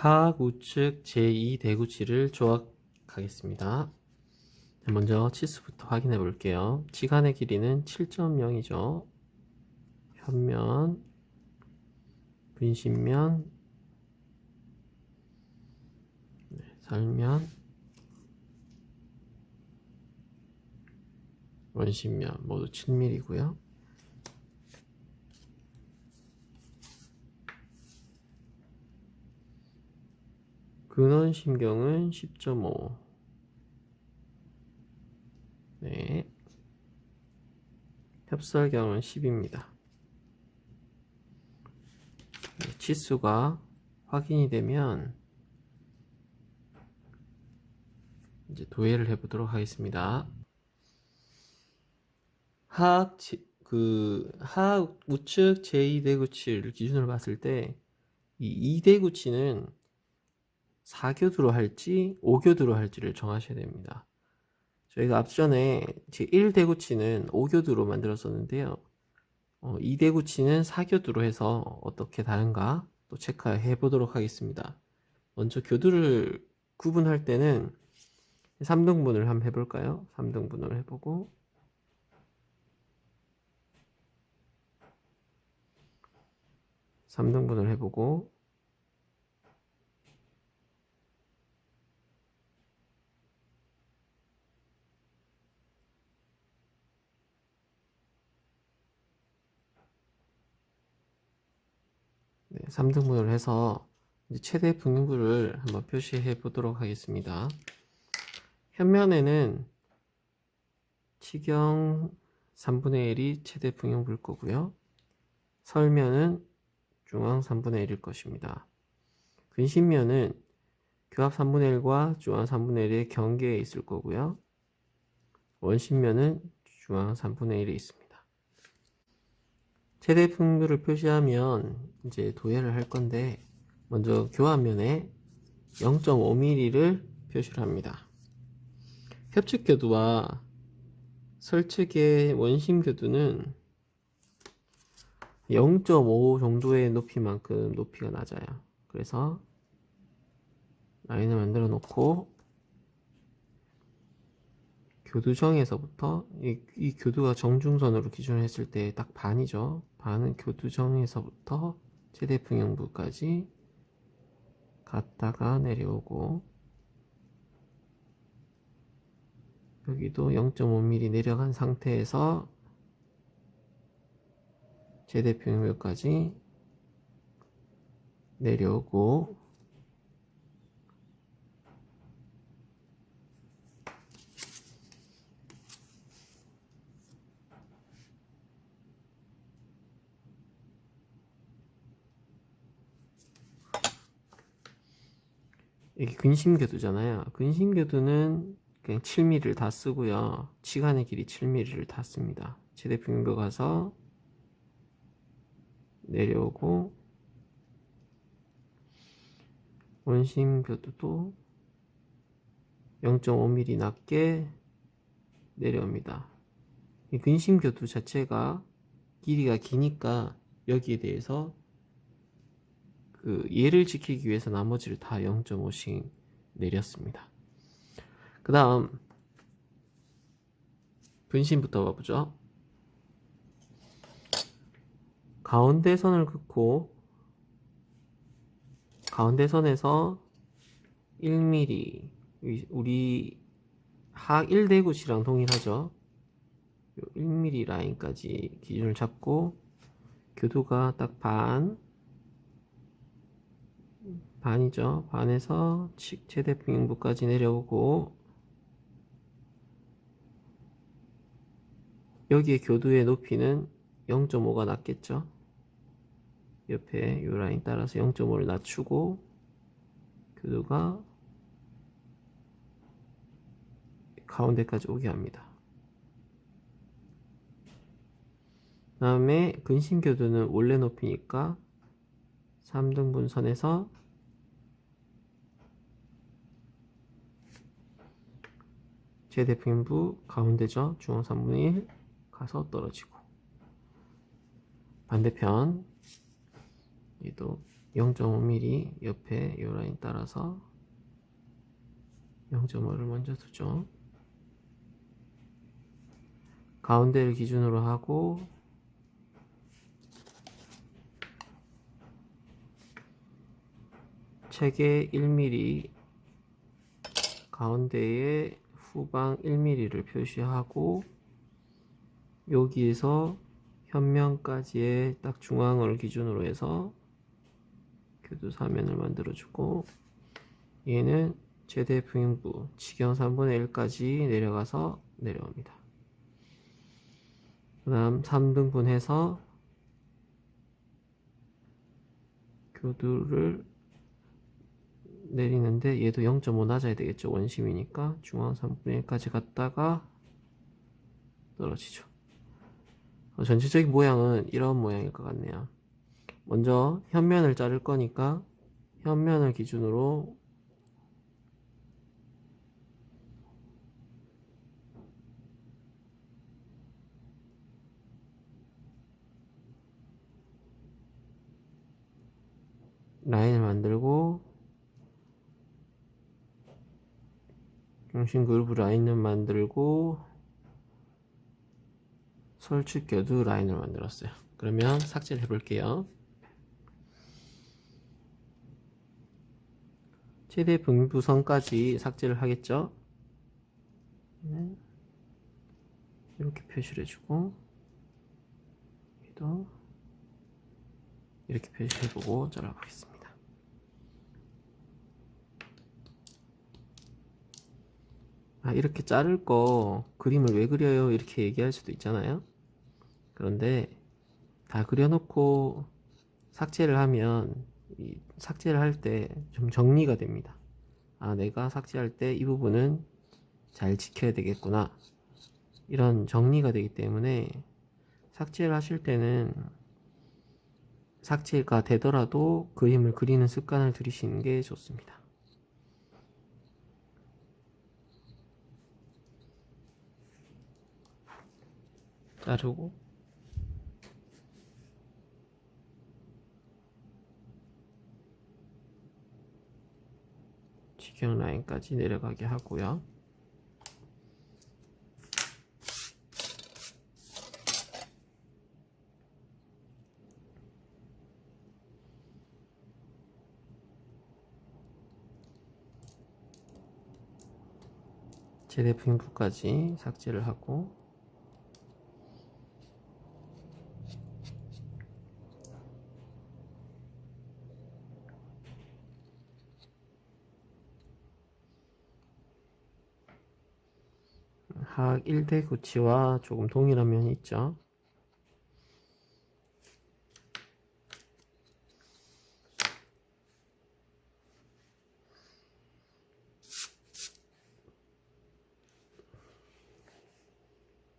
하악 우측 제2대구치를 조각하겠습니다. 먼저 치수부터 확인해 볼게요. 치간의 길이는 7.0이죠. 현면, 근심면, 살면, 원심면 모두 7mm고요. 근원심경은 10.5. 네. 협설경은 10입니다. 치수가 확인이 되면 이제 도예를 해보도록 하겠습니다. 하악 우측 제2대구치를 기준으로 봤을 때 이 2대구치는 4교두로 할지 5교두로 할지를 정하셔야 됩니다. 저희가 앞전에 제1대구치는 5교두로 만들었었는데요. 2대구치는 4교두로 해서 어떻게 다른가 또 체크해 보도록 하겠습니다. 먼저 교두를 구분할 때는 3등분을 한번 해볼까요? 3등분을 해보고 3등분을 해보고 네, 3등분을 해서 이제 최대 분기구를 한번 표시해 보도록 하겠습니다. 현면에는 치경 3분의 1이 최대 분기구일 거고요. 설면은 중앙 3분의 1일 것입니다. 근심면은 교합 3분의 1과 중앙 3분의 1의 경계에 있을 거고요. 원심면은 중앙 3분의 1에 있습니다. 최대 분기구를 표시하면 이제 도예를 할 건데 먼저 교합면에 0.5mm를 표시를 합니다. 협측교두와 설측의 원심교두는 0.5 정도의 높이만큼 높이가 낮아요. 그래서 라인을 만들어 놓고 교두정에서부터 이 교두가 정중선으로 기준을 했을 때 딱 반이죠. 반은 교두정에서부터 최대 평형부까지 갔다가 내려오고 여기도 0.5mm 내려간 상태에서 최대 평형부까지 내려오고 이게 근심교두잖아요. 근심교두는 그냥 7mm를 다 쓰고요. 치간의 길이 7mm를 다 씁니다. 최대 평형부 가서 내려오고 원심교두도 0.5mm 낮게 내려옵니다. 이 근심교두 자체가 길이가 기니까 여기에 대해서 그 얘를 지키기 위해서 나머지를 다 0.5씩 내렸습니다. 그 다음 근심부터 봐보죠. 가운데 선을 긋고 가운데 선에서 1mm 우리 하악 1대구치랑 동일하죠. 1mm 라인까지 기준을 잡고 교두가 딱 반이죠. 반에서 최대 평형부까지 내려오고 여기에 교두의 높이는 0.5가 낮겠죠. 옆에 이 라인 따라서 0.5를 낮추고 교두가 가운데까지 오게 합니다. 그 다음에 근심교두는 원래 높이니까 3등분 선에서 최대 평형부 가운데죠. 중앙 3분의 1 가서 떨어지고 반대편 얘도 0.5mm 옆에 이 라인 따라서 0.5를 먼저 두죠. 가운데를 기준으로 하고 책에 1mm, 가운데에 후방 1mm를 표시하고 여기에서 현면까지의 딱 중앙을 기준으로 해서 교두사면을 만들어주고, 얘는 최대 평행부 직경 3분의 1까지 내려가서 내려옵니다. 그 다음 3등분 해서 교두를 내리는데 얘도 0.5 낮아야 되겠죠. 원심이니까 중앙 3분의 1까지 갔다가 떨어지죠. 전체적인 모양은 이런 모양일 것 같네요. 먼저 현면을 자를 거니까 현면을 기준으로 라인을 만들고 중심 그루브 라인을 만들고 설치교도 라인을 만들었어요. 그러면 삭제를 해볼게요. 최대 분부선까지 삭제를 하겠죠. 이렇게 표시를 해주고 여기도 이렇게 표시해보고 잘라보겠습니다. 이렇게 자를 거 그림을 왜 그려요? 이렇게 얘기할 수도 있잖아요. 그런데 다 그려놓고 삭제를 하면 삭제를 할 때 좀 정리가 됩니다. 내가 삭제할 때 이 부분은 잘 지켜야 되겠구나, 이런 정리가 되기 때문에 삭제를 하실 때는 삭제가 되더라도 그림을 그리는 습관을 들이시는 게 좋습니다. 자르고 직경 라인까지 내려가게 하고요. 최대 분부까지 삭제를 하고 하악 1대 구치와 조금 동일한 면이 있죠.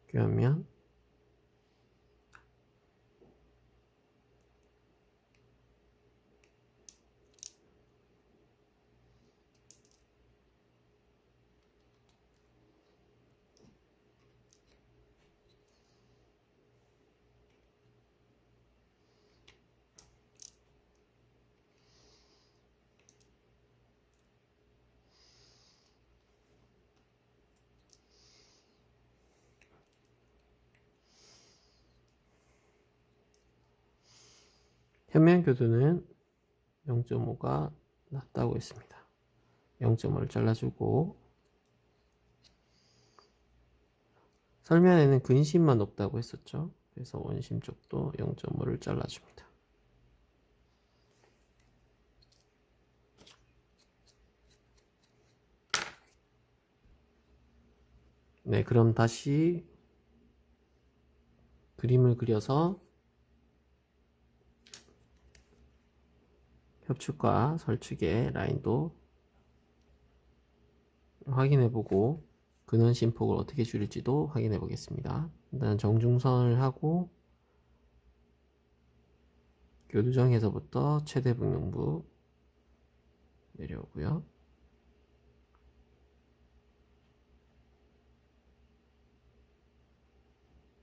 그러면 현면 교두는 0.5가 낮다고 했습니다. 0.5를 잘라주고, 설면에는 근심만 높다고 했었죠. 그래서 원심 쪽도 0.5를 잘라줍니다. 네, 그럼 다시 그림을 그려서 협축과 설축의 라인도 확인해보고 근원 심폭을 어떻게 줄일지도 확인해 보겠습니다. 일단 정중선을 하고 교두정에서부터 최대 분용부 내려오고요.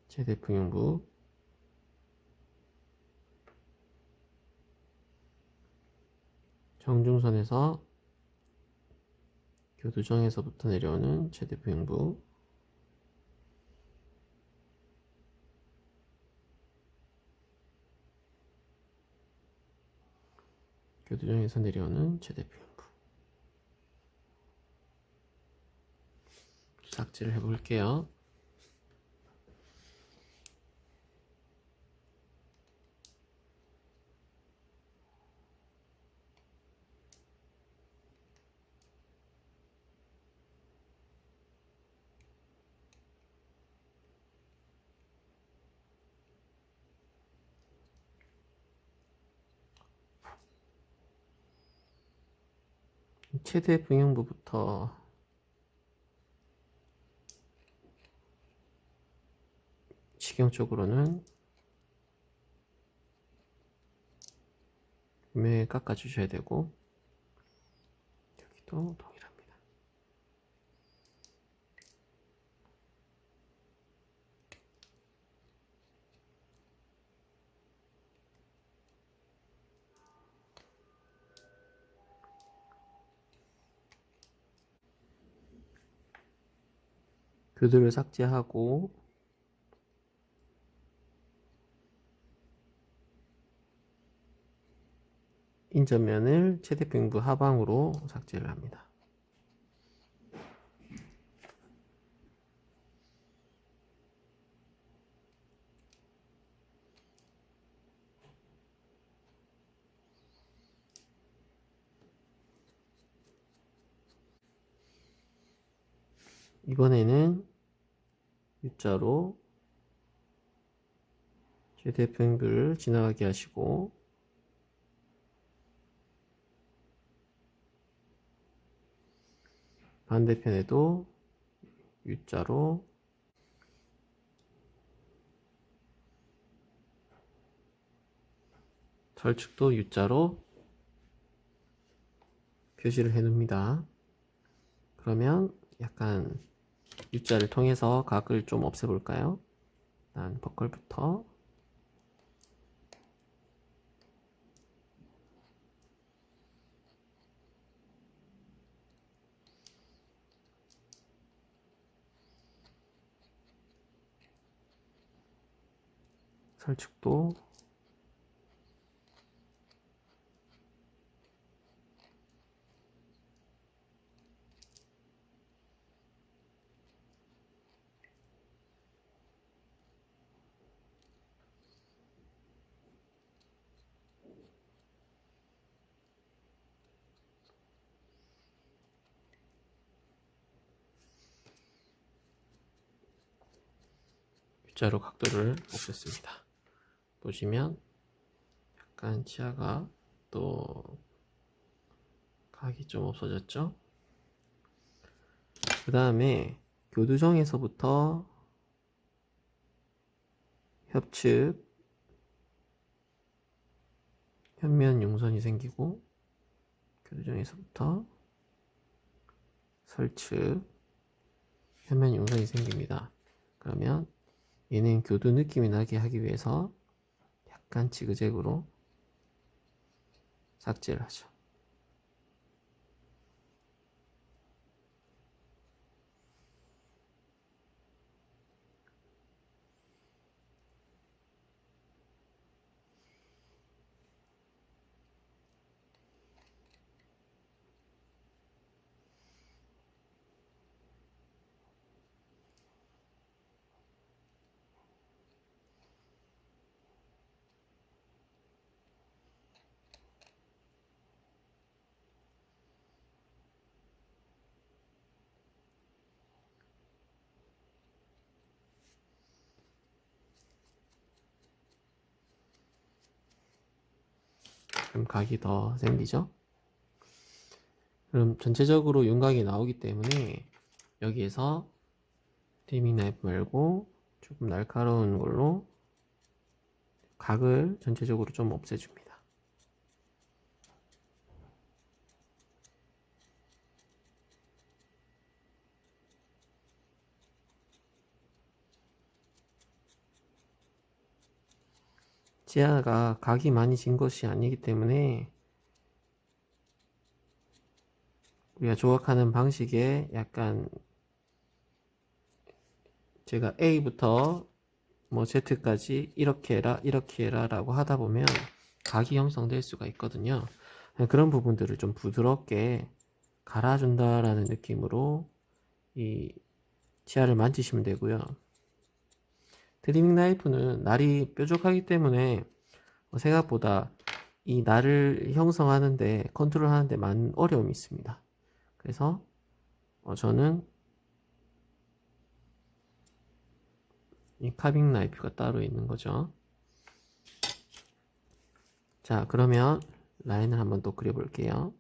최대 분용부 정중선에서 교두정에서부터 내려오는 최대부영부, 교두정에서 내려오는 최대부영부. 삭제를 해볼게요. 최대 분형부부터 시경 쪽으로는 매 깎아 주셔야 되고, 여기도 동일합니다. 교두를 삭제하고 인접면을 최대평부 하방으로 삭제를 합니다. 이번에는 U자로 최대평부를 지나가게 하시고, 반대편에도 U자로 절축도 U자로 표시를 해 놉니다. 그러면 약간 U자를 통해서 각을 좀 없애 볼까요? 일단 버클부터 설축도 U자로 각도를 없앴습니다. 보시면 약간 치아가 또 각이 좀 없어졌죠? 그 다음에 교두정에서부터 협측, 현면 용선이 생기고, 교두정에서부터 설측, 현면 용선이 생깁니다. 그러면 얘는 교두 느낌이 나게 하기 위해서 약간 지그재그로 삭제를 하죠. 그럼 각이 더 생기죠? 그럼 전체적으로 윤곽이 나오기 때문에 여기에서 디밍 나이프 말고 조금 날카로운 걸로 각을 전체적으로 좀 없애줍니다. 치아가 각이 많이 진 것이 아니기 때문에 우리가 조각하는 방식에 약간 제가 A부터 뭐 Z까지 이렇게 해라 이렇게 해라 라고 하다 보면 각이 형성될 수가 있거든요. 그런 부분들을 좀 부드럽게 갈아준다라는 느낌으로 이 치아를 만지시면 되고요. 트리밍 나이프는 날이 뾰족하기 때문에 생각보다 이 날을 형성하는데 컨트롤하는데 많은 어려움이 있습니다. 그래서 저는 이 카빙 나이프가 따로 있는 거죠. 자, 그러면 라인을 한번 또 그려볼게요.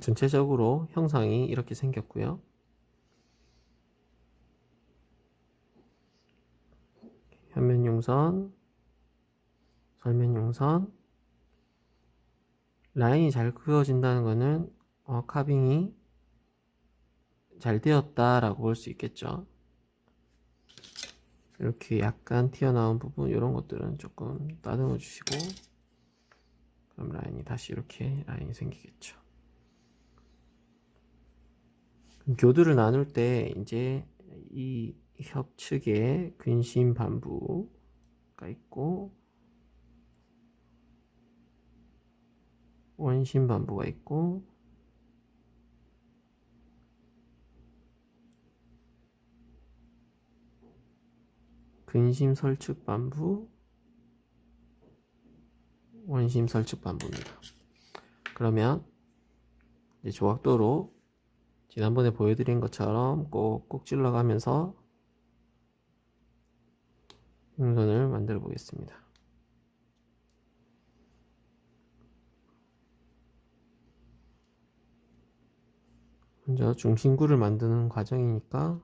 전체적으로 형상이 이렇게 생겼고요. 현면용선, 설면용선, 라인이 잘 그어진다는 것은 카빙이 잘 되었다라고 볼 수 있겠죠. 이렇게 약간 튀어나온 부분 이런 것들은 조금 따듬어 주시고 그럼 라인이 다시 이렇게 라인이 생기겠죠. 교두를 나눌 때 이제 이 협측에 근심 반부가 있고 원심 반부가 있고 근심 설측 반부 원심 설측 반부입니다. 그러면 이제 조각도로 지난번에 보여드린 것처럼 꼭꼭 찔러가면서 용선을 만들어 보겠습니다. 먼저 중심구를 만드는 과정이니까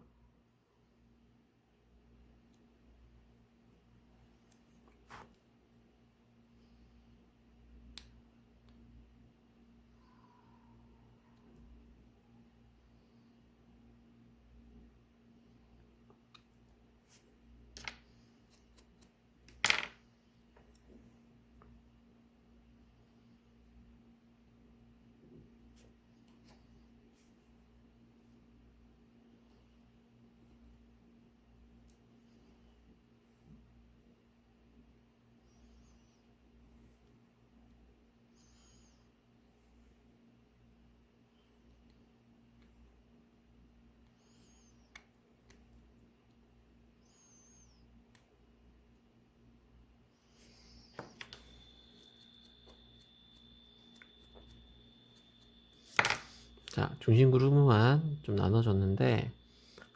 자, 중심 그루브만 좀 나눠줬는데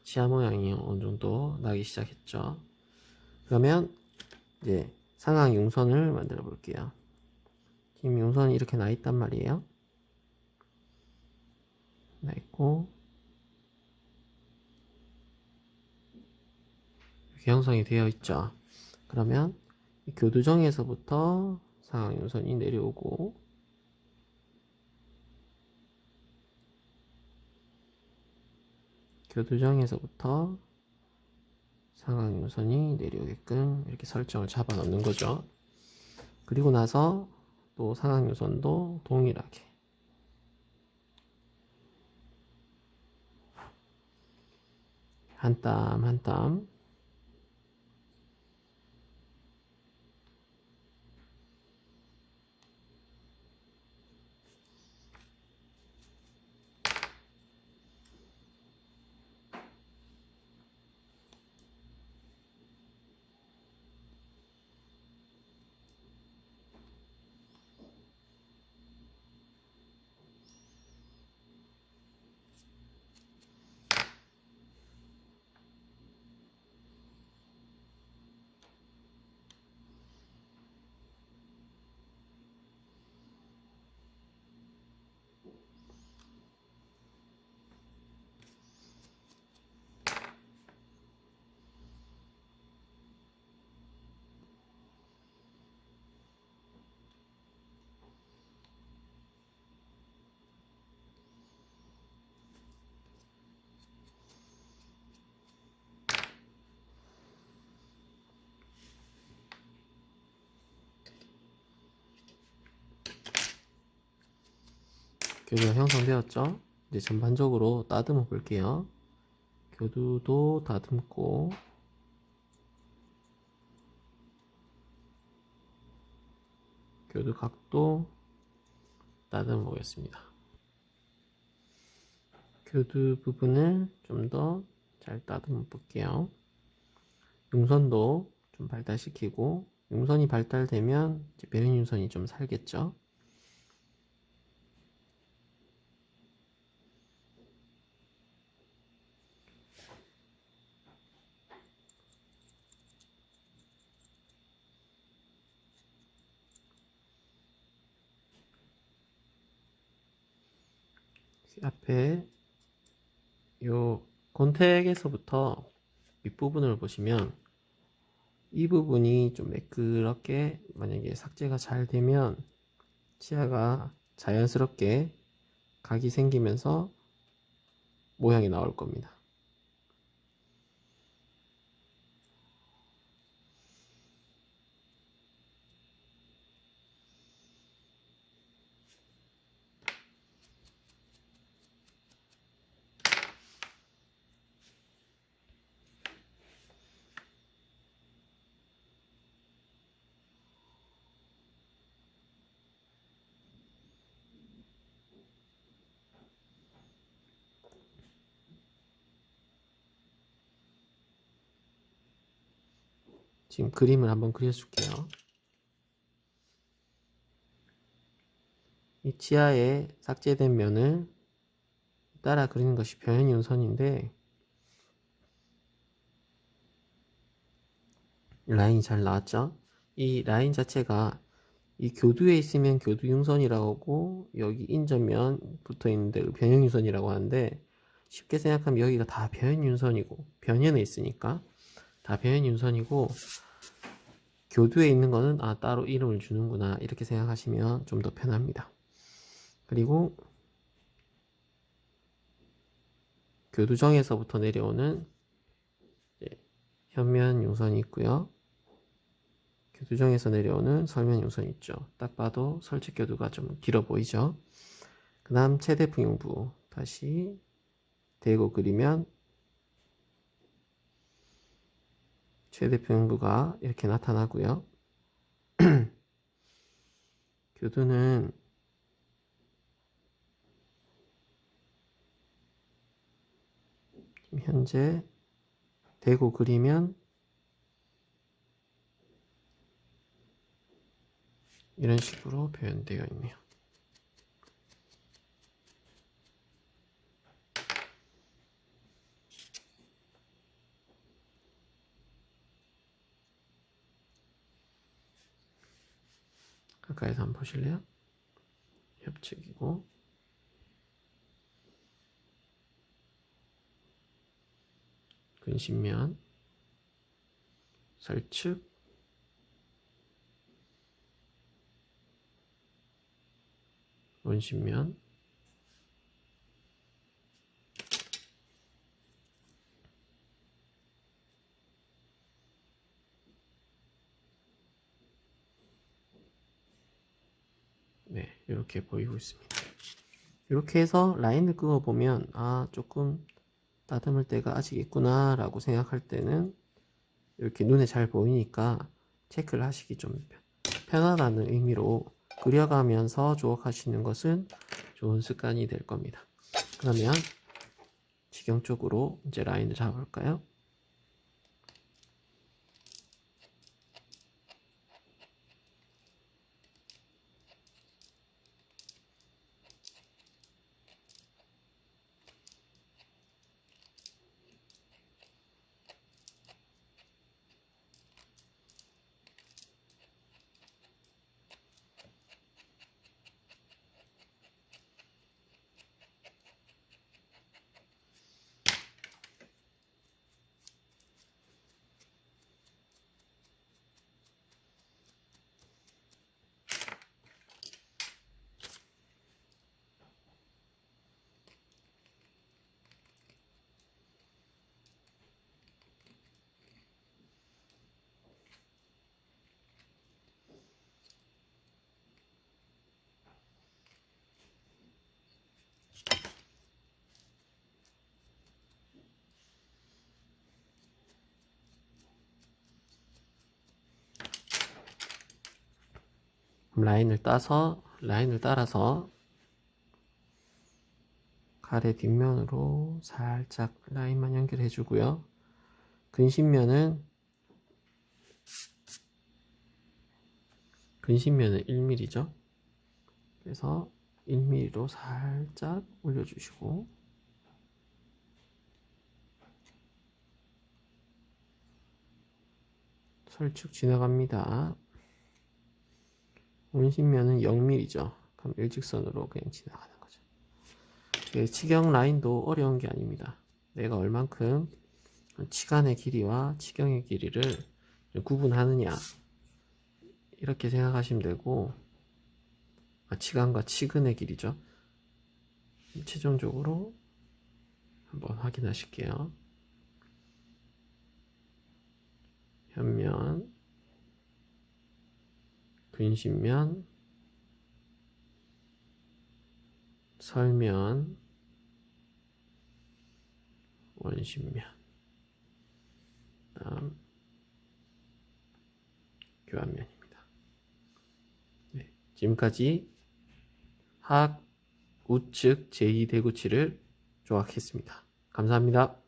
치아 모양이 어느 정도 나기 시작했죠. 그러면 이제 상하 융선을 만들어 볼게요. 지금 융선이 이렇게 나 있단 말이에요. 나 있고 이렇게 형성이 되어 있죠. 그러면 이 교두정에서부터 상하 융선이 내려오고 교두정에서부터 상하유선이 내려오게끔 이렇게 설정을 잡아 놓는 거죠. 그리고 나서 또 상하유선도 동일하게 한 땀 한 땀 교두가 형성되었죠? 이제 전반적으로 다듬어 볼게요. 교두도 다듬고, 교두 각도 다듬어 보겠습니다. 교두 부분을 좀 더 잘 다듬어 볼게요. 용선도 좀 발달시키고, 용선이 발달되면 이제 배은 윤선이 좀 살겠죠? 앞에 요 권택에서부터 윗부분을 보시면 이 부분이 좀 매끄럽게 만약에 삭제가 잘 되면 치아가 자연스럽게 각이 생기면서 모양이 나올 겁니다. 지금 그림을 한번 그려줄게요. 이 치아에 삭제된 면을 따라 그리는 것이 변연윤선인데 라인이 잘 나왔죠? 이 라인 자체가 이 교두에 있으면 교두윤선이라고 하고 여기 인접면 붙어 있는데 변연윤선이라고 하는데 쉽게 생각하면 여기가 다 변연윤선이고 변연에 있으니까 다 변연윤선이고 교두에 있는 거는 따로 이름을 주는구나 이렇게 생각하시면 좀 더 편합니다. 그리고 교두정에서부터 내려오는 현면 용선이 있고요. 교두정에서 내려오는 설면 용선이 있죠. 딱 봐도 설치 교두가 좀 길어 보이죠. 그 다음 최대 풍용부 다시 대고 그리면 최대 풍용부가 이렇게 나타나고요. 교두는 지금 현재 대고 그리면 이런 식으로 표현되어 있네요. 가까이서 한번 보실래요? 협측이고 근신면 설측 원심면 네, 이렇게 보이고 있습니다. 이렇게 해서 라인을 그어 보면 조금 다듬을 때가 아직 있구나 라고 생각할 때는 이렇게 눈에 잘 보이니까 체크를 하시기 좀 편하다는 의미로 그려가면서 조각하시는 것은 좋은 습관이 될 겁니다. 그러면 지경 쪽으로 이제 라인을 잡아볼까요? 그럼 라인을 따라서 가래 뒷면으로 살짝 라인만 연결해 주고요. 근심면은 1mm죠. 그래서 1mm로 살짝 올려주시고 설축 지나갑니다. 원심면은 0mm죠. 그럼 일직선으로 그냥 지나가는 거죠. 치경 라인도 어려운 게 아닙니다. 내가 얼만큼 치간의 길이와 치경의 길이를 구분하느냐 이렇게 생각하시면 되고, 치간과 치근의 길이죠. 최종적으로 한번 확인하실게요. 현면, 근심면, 설면, 원심면, 다음 교환면입니다. 네, 지금까지 하악 우측 제2대구치를 조각했습니다. 감사합니다.